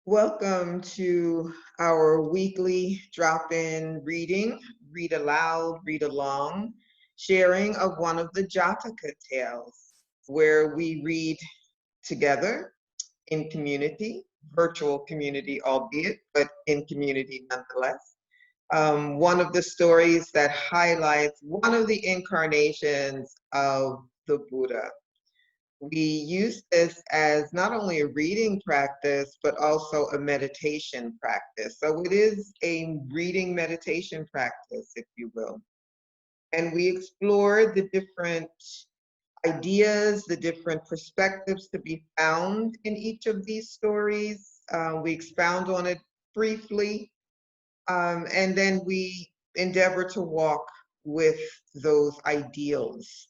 Welcome to our weekly drop-in reading, read aloud, read along, sharing of one of the Jataka Tales, where we read together in community, virtual community albeit, but in community nonetheless. One of the stories that highlights one of the incarnations of the Buddha. We use this as not only a reading practice, but also a meditation practice. So it is a reading meditation practice, if you will. And we explore the different ideas, the different perspectives to be found in each of these stories. We expound on it briefly, and then we endeavor to walk with those ideals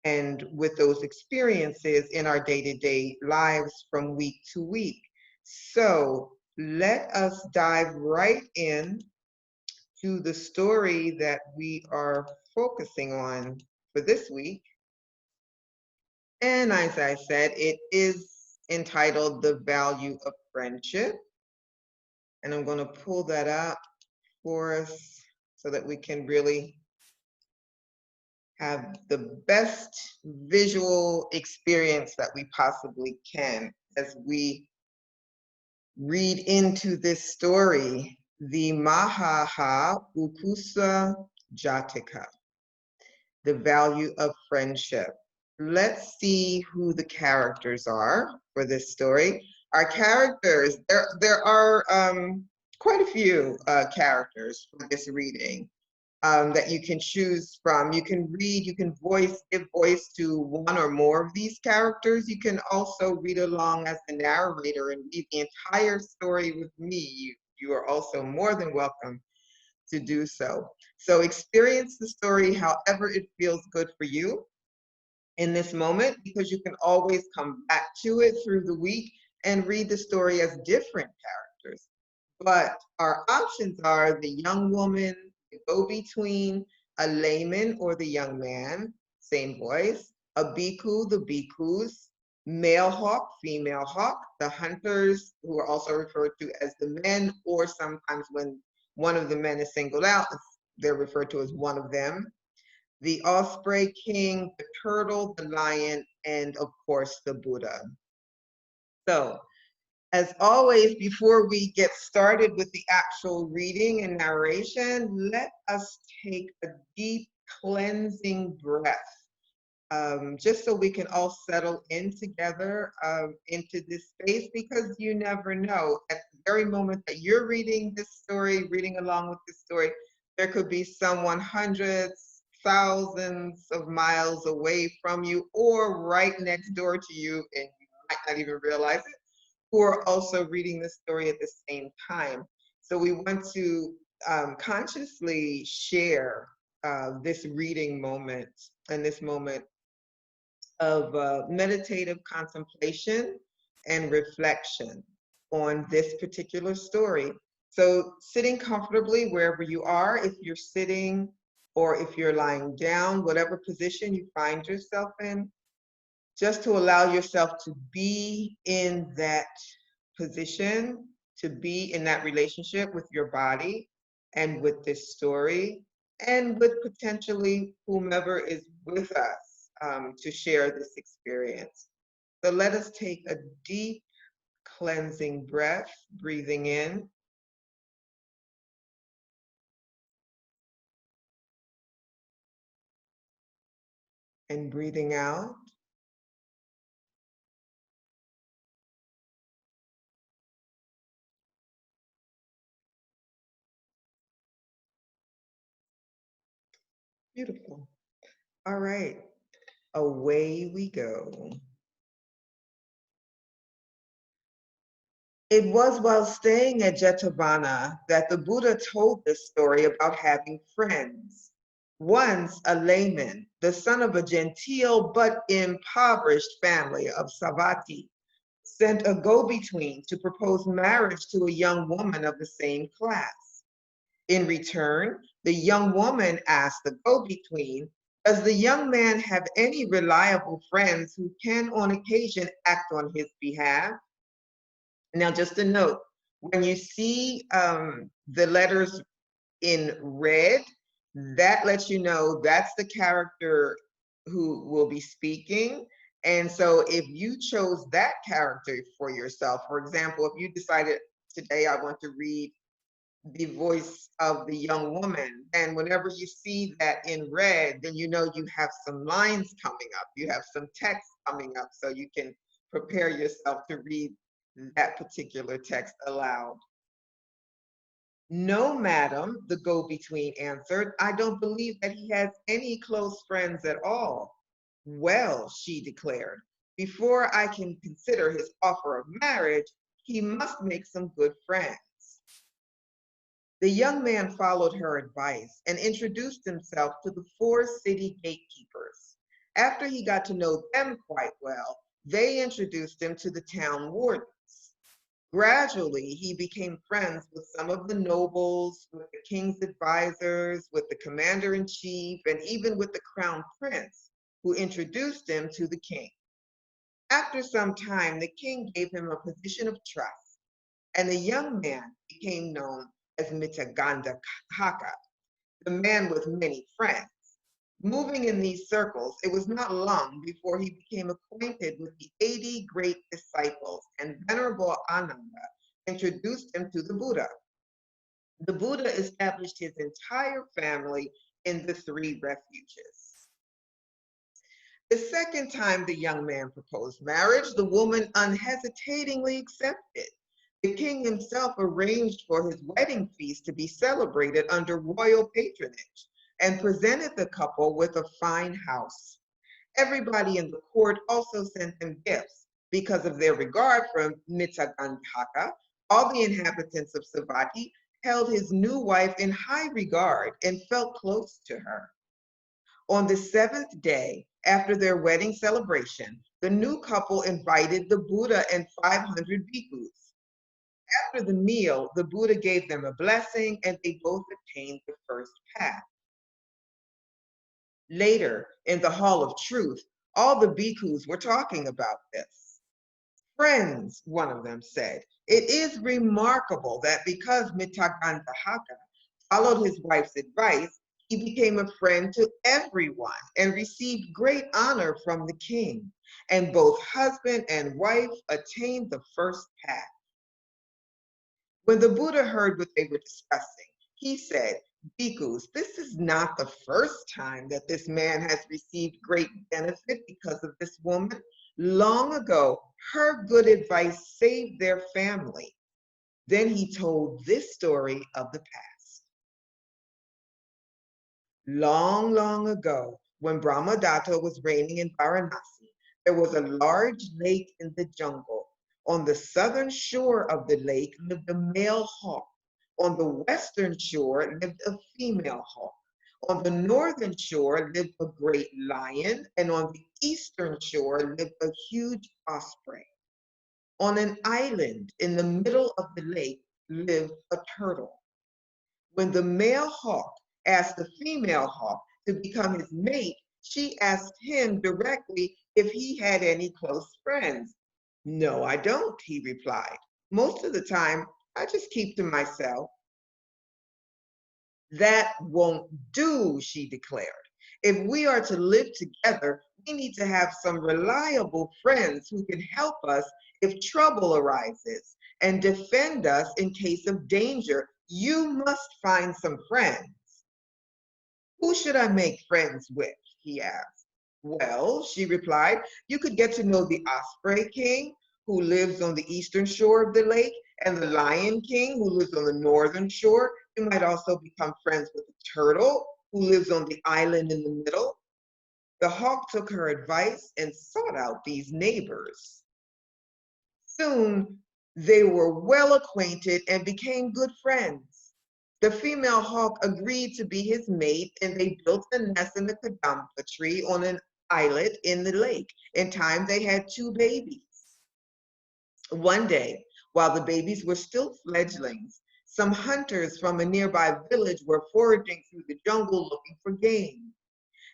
and with those experiences in our day-to-day lives from week to week. So let us dive right in to the story that we are focusing on for this week. And as I said, it is entitled The Value of Friendship. And I'm going to pull that up for us so that we can really have the best visual experience that we possibly can as we read into this story, the Maha-Ukkusa Jataka, the value of friendship. Let's see who the characters are for this story. Our characters, there are quite a few characters for this reading. That you can choose from. You can read, you can give voice to one or more of these characters. You can also read along as the narrator and read the entire story with me. You are also more than welcome to do so. So experience the story however it feels good for you in this moment, because you can always come back to it through the week and read the story as different characters. But our options are the young woman, the go-between, a layman or the young man, same voice, a bhikkhu, the bhikkhus, male hawk, female hawk, the hunters, who are also referred to as the men, or sometimes when one of the men is singled out, they're referred to as one of them, the osprey king, the turtle, the lion, and of course the Buddha. So as always, before we get started with the actual reading and narration, let us take a deep cleansing breath, just so we can all settle in together into this space, because you never know. At the very moment that you're reading this story, reading along with this story, there could be someone hundreds, thousands of miles away from you or right next door to you, and you might not even realize it, who are also reading the story at the same time. So we want to consciously share this reading moment and this moment of meditative contemplation and reflection on this particular story. So sitting comfortably wherever you are, if you're sitting or if you're lying down, whatever position you find yourself in, just to allow yourself to be in that position, to be in that relationship with your body and with this story, and with potentially whomever is with us to share this experience. So let us take a deep cleansing breath, breathing in and breathing out. Beautiful. All right, away we go. It was while staying at Jetavana that the Buddha told this story about having friends. Once a layman, the son of a genteel but impoverished family of Savatthi, sent a go-between to propose marriage to a young woman of the same class. In return, the young woman asked the go-between, does the young man have any reliable friends who can on occasion act on his behalf? Now, just a note, when you see the letters in red, that lets you know that's the character who will be speaking. And so if you chose that character for yourself, for example, if you decided today I want to read the voice of the young woman, and whenever you see that in red, then you know you have some lines coming up, you have some text coming up, so you can prepare yourself to read that particular text aloud. No, madam, the go-between answered. I don't believe that he has any close friends at all. Well, she declared, before I can consider his offer of marriage, he must make some good friends. The young man followed her advice and introduced himself to the 4 city gatekeepers. After he got to know them quite well, they introduced him to the town wardens. Gradually, he became friends with some of the nobles, with the king's advisors, with the commander-in-chief, and even with the crown prince, who introduced him to the king. After some time, the king gave him a position of trust, and the young man became known as Mitagandahaka, the man with many friends. Moving in these circles, it was not long before he became acquainted with the 80 great disciples, and Venerable Ananda introduced him to the Buddha. The Buddha established his entire family in the 3 refuges. The second time the young man proposed marriage, the woman unhesitatingly accepted. The king himself arranged for his wedding feast to be celebrated under royal patronage and presented the couple with a fine house. Everybody in the court also sent them gifts. Because of their regard for Mitsagandhaka, all the inhabitants of Savatthi held his new wife in high regard and felt close to her. On the 7th day, after their wedding celebration, the new couple invited the Buddha and 500 bhikkhus. After the meal, the Buddha gave them a blessing and they both attained the first path. Later, in the Hall of Truth, all the bhikkhus were talking about this. Friends, one of them said, it is remarkable that because Mitagandahaka followed his wife's advice, he became a friend to everyone and received great honor from the king, and both husband and wife attained the first path. When the Buddha heard what they were discussing, he said, Bhikkhus, this is not the first time that this man has received great benefit because of this woman. Long ago, her good advice saved their family. Then he told this story of the past. Long, long ago, when Brahmadatta was reigning in Varanasi, there was a large lake in the jungle. On the southern shore of the lake lived a male hawk. On the western shore lived a female hawk. On the northern shore lived a great lion, and on the eastern shore lived a huge osprey. On an island in the middle of the lake lived a turtle. When the male hawk asked the female hawk to become his mate, she asked him directly if he had any close friends. No, I don't, he replied. Most of the time, I just keep to myself. That won't do, she declared. If we are to live together, we need to have some reliable friends who can help us if trouble arises and defend us in case of danger. You must find some friends. Who should I make friends with? He asked. Well, she replied, you could get to know the Osprey King, who lives on the eastern shore of the lake, and the Lion King, who lives on the northern shore. You might also become friends with the turtle, who lives on the island in the middle. The hawk took her advice and sought out these neighbors. Soon, they were well acquainted and became good friends. The female hawk agreed to be his mate, and they built a nest in the kadampa tree on an islet in the lake. In time, they had 2 babies. One day, while the babies were still fledglings, some hunters from a nearby village were foraging through the jungle looking for game.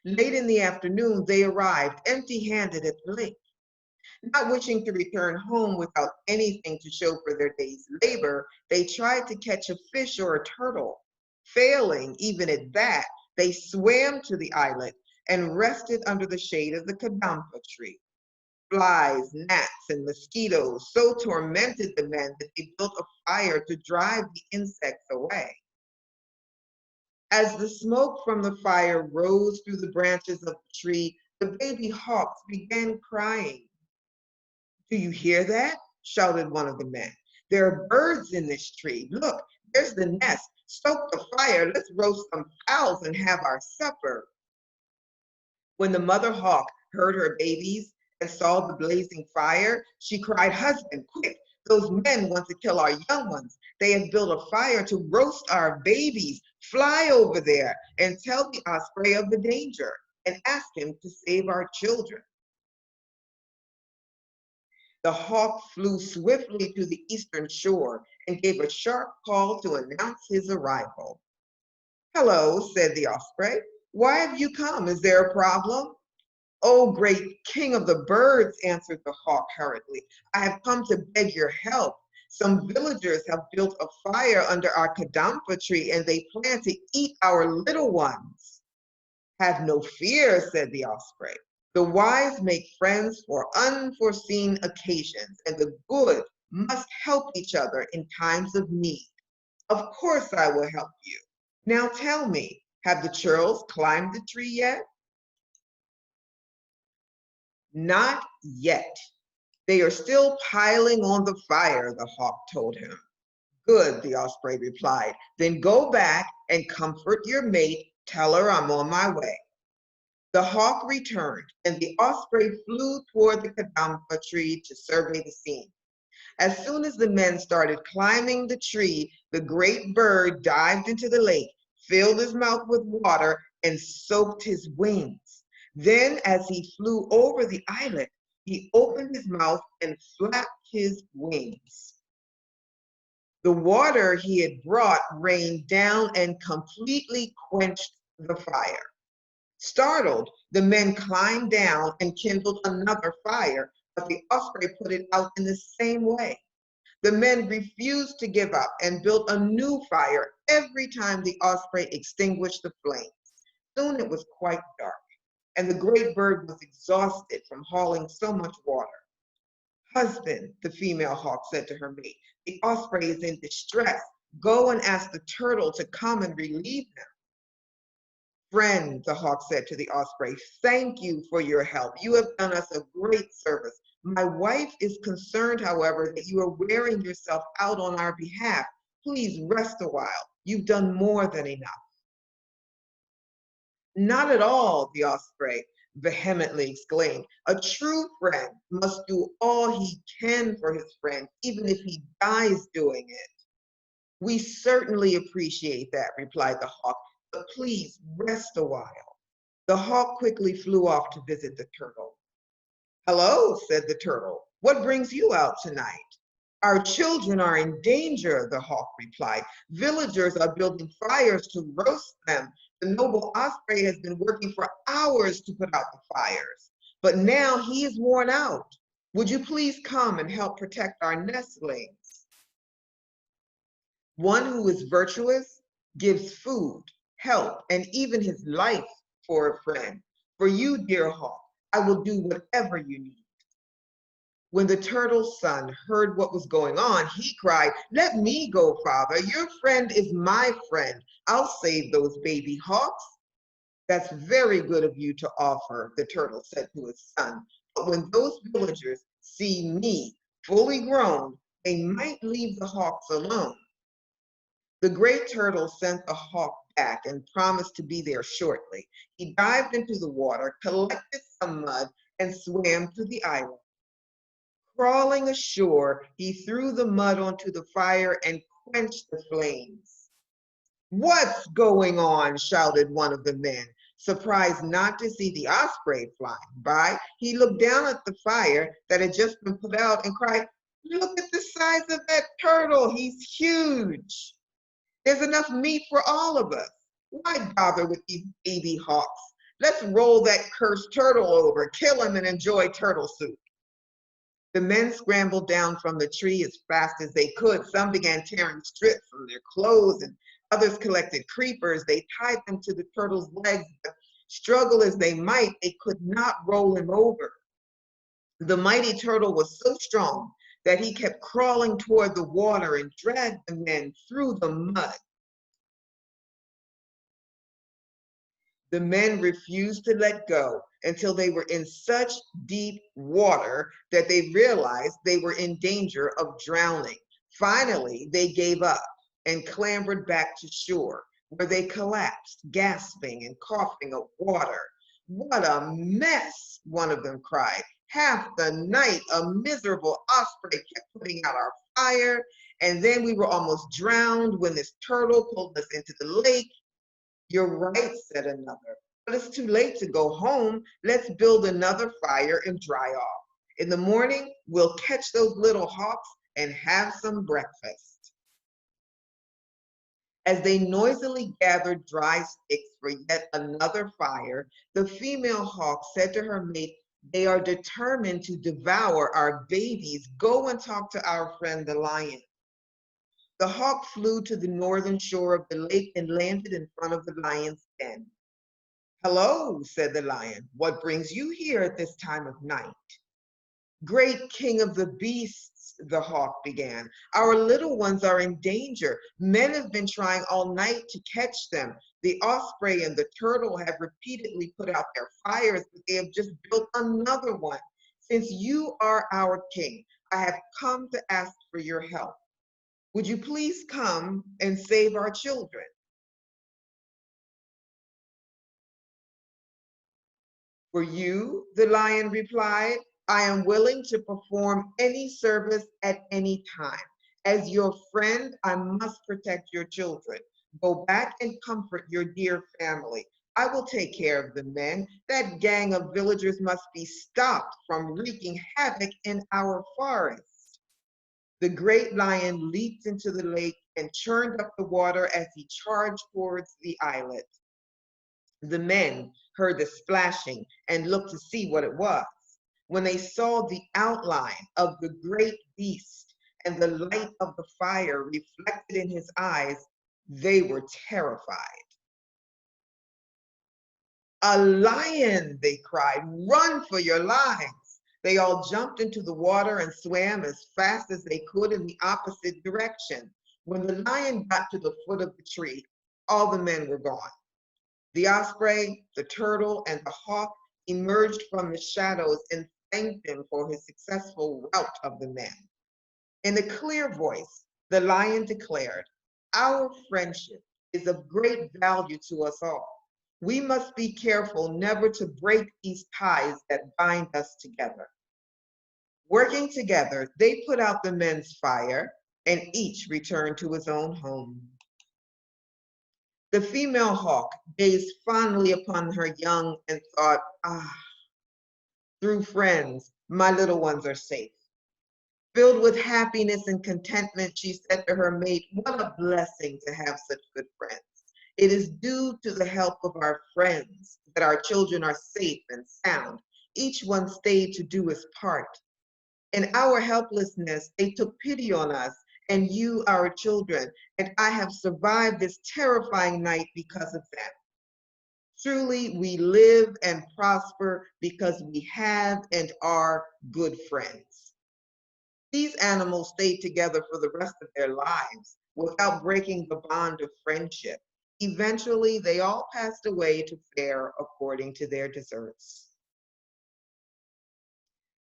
Late in the afternoon, they arrived empty-handed at the lake. Not wishing to return home without anything to show for their day's labor, they tried to catch a fish or a turtle. Failing even at that, they swam to the islet and rested under the shade of the kadampa tree. Flies, gnats, and mosquitoes so tormented the men that they built a fire to drive the insects away. As the smoke from the fire rose through the branches of the tree, the baby hawks began crying. "Do you hear that?" shouted one of the men. "There are birds in this tree. Look, there's the nest. Stoke the fire. Let's roast some fowls and have our supper." When the mother hawk heard her babies and saw the blazing fire, she cried, "Husband, quick! Those men want to kill our young ones. They have built a fire to roast our babies. Fly over there and tell the osprey of the danger and ask him to save our children." The hawk flew swiftly to the eastern shore and gave a sharp call to announce his arrival. "Hello," said the osprey. "Why have you come? Is there a problem?" "Oh, great king of the birds," answered the hawk hurriedly, "I have come to beg your help. Some villagers have built a fire under our kadampa tree and they plan to eat our little ones." "Have no fear," said the osprey. "The wise make friends for unforeseen occasions, and the good must help each other in times of need. Of course I will help you. Now tell me, have the churls climbed the tree yet?" "Not yet. They are still piling on the fire," the hawk told him. "Good," the osprey replied. "Then go back and comfort your mate. Tell her I'm on my way." The hawk returned, and the osprey flew toward the kadampa tree to survey the scene. As soon as the men started climbing the tree, the great bird dived into the lake, filled his mouth with water, and soaked his wings. Then, as he flew over the islet, he opened his mouth and flapped his wings. The water he had brought rained down and completely quenched the fire. Startled, the men climbed down and kindled another fire, but the osprey put it out in the same way. The men refused to give up and built a new fire every time the osprey extinguished the flames. Soon it was quite dark, and the great bird was exhausted from hauling so much water. "Husband," the female hawk said to her mate, "the osprey is in distress. Go and ask the turtle to come and relieve him." "Friend," the hawk said to the osprey, "thank you for your help. You have done us a great service. My wife is concerned, however, that you are wearing yourself out on our behalf. Please rest a while. You've done more than enough." "Not at all," the osprey vehemently exclaimed. "A true friend must do all he can for his friend, even if he dies doing it." "We certainly appreciate that," replied the hawk, "but please rest a while." The hawk quickly flew off to visit the turtle. "Hello," said the turtle. "What brings you out tonight?" "Our children are in danger," the hawk replied. "Villagers are building fires to roast them. The noble osprey has been working for hours to put out the fires, but now he is worn out. Would you please come and help protect our nestlings?" One who is virtuous gives food, help, and even his life for a friend. For you, dear hawk, I will do whatever you need. When the turtle's son heard what was going on, he cried, "Let me go, father. Your friend is my friend. I'll save those baby hawks." "That's very good of you to offer," the turtle said to his son. "But when those villagers see me fully grown, they might leave the hawks alone." The great turtle sent the hawk back and promised to be there shortly. He dived into the water, collected some mud, and swam to the island. Crawling ashore, he threw the mud onto the fire and quenched the flames. "What's going on?" shouted one of the men. Surprised not to see the osprey flying by, he looked down at the fire that had just been put out and cried, "Look at the size of that turtle. He's huge. There's enough meat for all of us. Why bother with these baby hawks? Let's roll that cursed turtle over, kill him, and enjoy turtle soup." The men scrambled down from the tree as fast as they could. Some began tearing strips from their clothes, and others collected creepers. They tied them to the turtle's legs, but struggle as they might, they could not roll him over. The mighty turtle was so strong that he kept crawling toward the water and dragged the men through the mud. The men refused to let go until they were in such deep water that they realized they were in danger of drowning. Finally, they gave up and clambered back to shore, where they collapsed, gasping and coughing up water. "What a mess," one of them cried. "Half the night, a miserable osprey kept putting out our fire, and then we were almost drowned when this turtle pulled us into the lake." "You're right," said another, "but it's too late to go home. Let's build another fire and dry off. In the morning, we'll catch those little hawks and have some breakfast." As they noisily gathered dry sticks for yet another fire, the female hawk said to her mate, "They are determined to devour our babies. Go and talk to our friend the lion." The hawk flew to the northern shore of the lake and landed in front of the lion's den. "Hello," said the lion. "What brings you here at this time of night?" "Great king of the beasts," the hawk began, "our little ones are in danger. Men have been trying all night to catch them. The osprey and the turtle have repeatedly put out their fires, but they have just built another one. Since you are our king, I have come to ask for your help. Would you please come and save our children?" "For you," the lion replied, "I am willing to perform any service at any time. As your friend, I must protect your children. Go back and comfort your dear family. I will take care of the men. That gang of villagers must be stopped from wreaking havoc in our forest." The great lion leaped into the lake and churned up the water as he charged towards the islet. The men heard the splashing and looked to see what it was. When they saw the outline of the great beast and the light of the fire reflected in his eyes, they were terrified. "A lion!" they cried. "Run for your lives!" They all jumped into the water and swam as fast as they could in the opposite direction. When the lion got to the foot of the tree, all the men were gone. The osprey, the turtle, and the hawk emerged from the shadows and thanked him for his successful rout of the men. In a clear voice, the lion declared, "Our friendship is of great value to us all. We must be careful never to break these ties that bind us together." Working together, they put out the men's fire and each returned to his own home. The female hawk gazed fondly upon her young and thought, "Ah, through friends, my little ones are safe." Filled with happiness and contentment, she said to her mate, "What a blessing to have such good friends. It is due to the help of our friends that our children are safe and sound. Each one stayed to do his part. In our helplessness, they took pity on us and you, our children, and I have survived this terrifying night because of them. Truly, we live and prosper because we have and are good friends." These animals stayed together for the rest of their lives without breaking the bond of friendship. Eventually, they all passed away to fare according to their deserts.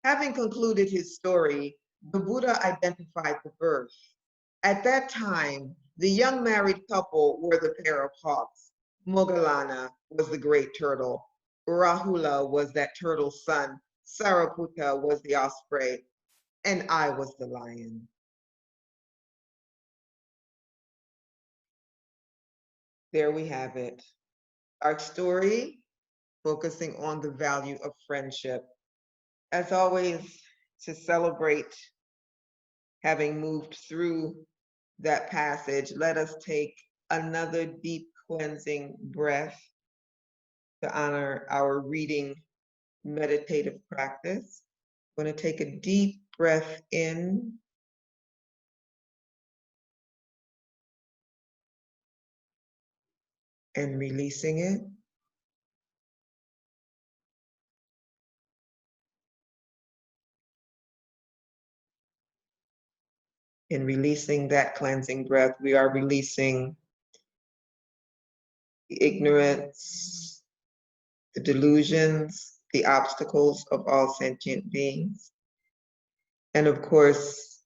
Having concluded his story, the Buddha identified the birth. At that time, the young married couple were the pair of hawks. Moggallana was the great turtle. Rahula was that turtle's son. Sariputta was the osprey. And I was the lion. There we have it. Our story focusing on the value of friendship. As always, to celebrate having moved through that passage, let us take another deep cleansing breath to honor our reading meditative practice. I'm going to take a deep breath in. And releasing it. In releasing that cleansing breath, we are releasing the ignorance, the delusions, the obstacles of all sentient beings. And of course,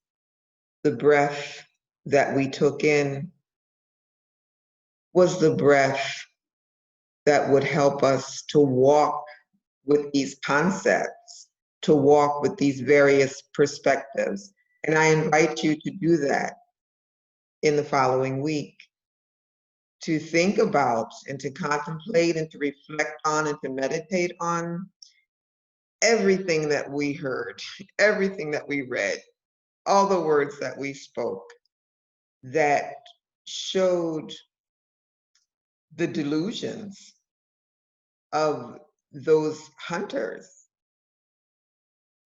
the breath that we took in was the breath that would help us to walk with these concepts, to walk with these various perspectives. And I invite you to do that in the following week, to think about and to contemplate and to reflect on and to meditate on everything that we heard, everything that we read, all the words that we spoke that showed the delusions of those hunters,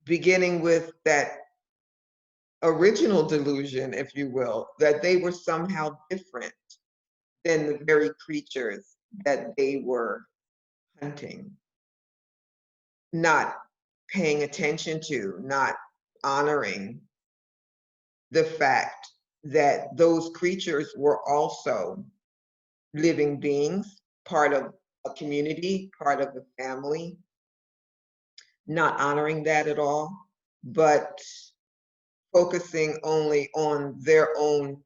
beginning with that original delusion, if you will, that they were somehow different than the very creatures that they were hunting, not paying attention to, not honoring the fact that those creatures were also living beings, part of a community, part of a family, not honoring that at all, but focusing only on their own,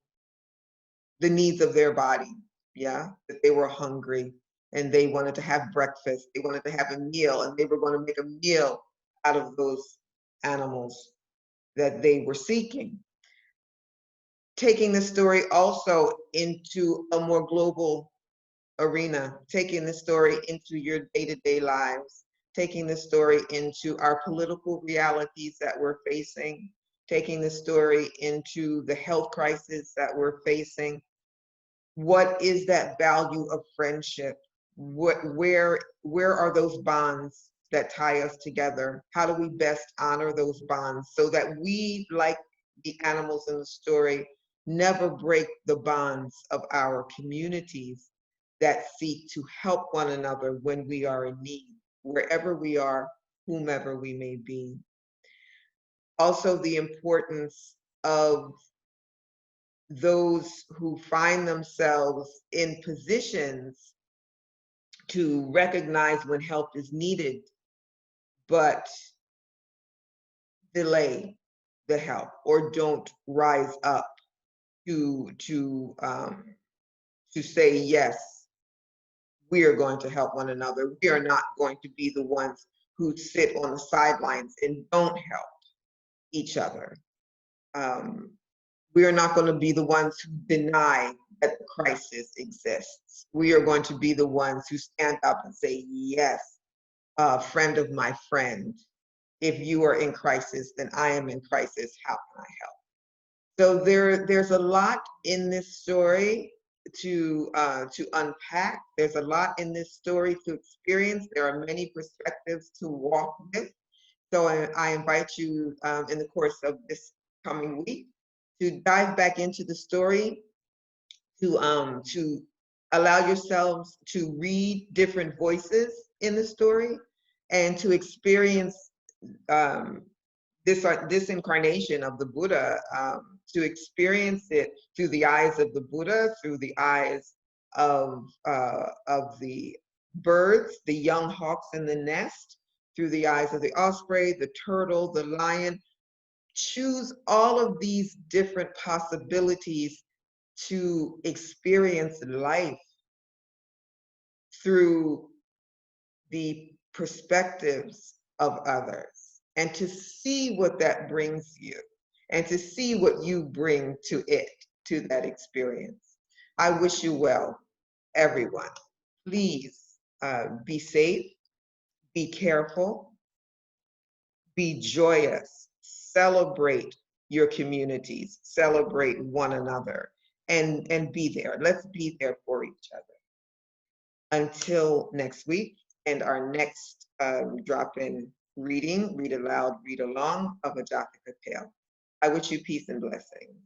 the needs of their body. Yeah, that they were hungry and they wanted to have breakfast, they wanted to have a meal, and they were going to make a meal out of those animals that they were seeking. Taking the story also into a more global arena, taking the story into your day-to-day lives, taking the story into our political realities that we're facing, taking the story into the health crisis that we're facing. What is that value of friendship? Where are those bonds that tie us together? How do we best honor those bonds so that we, like the animals in the story, never break the bonds of our communities that seek to help one another when we are in need, wherever we are, whomever we may be. Also, the importance of those who find themselves in positions to recognize when help is needed, but delay the help or don't rise up to say, yes, we are going to help one another. We are not going to be the ones who sit on the sidelines and don't help each other. We are not going to be the ones who deny that the crisis exists. We are going to be the ones who stand up and say, yes, friend of my friend, if you are in crisis, then I am in crisis. How can I help? So there's a lot in this story to unpack. There's a lot in this story to experience. There are many perspectives to walk with. So I invite you in the course of this coming week to dive back into the story, to allow yourselves to read different voices in the story, and to experience this incarnation of the Buddha, to experience it through the eyes of the Buddha, through the eyes of the birds, the young hawks in the nest, through the eyes of the osprey, the turtle, the lion. Choose all of these different possibilities to experience life through the perspectives of others, and to see what that brings you, and to see what you bring to it, to that experience. I wish you well, everyone. Please be safe, be careful, be joyous, celebrate your communities, celebrate one another, and be there. Let's be there for each other. Until next week and our next drop-in reading, read aloud, read along of a Jataka Tale. I wish you peace and blessings.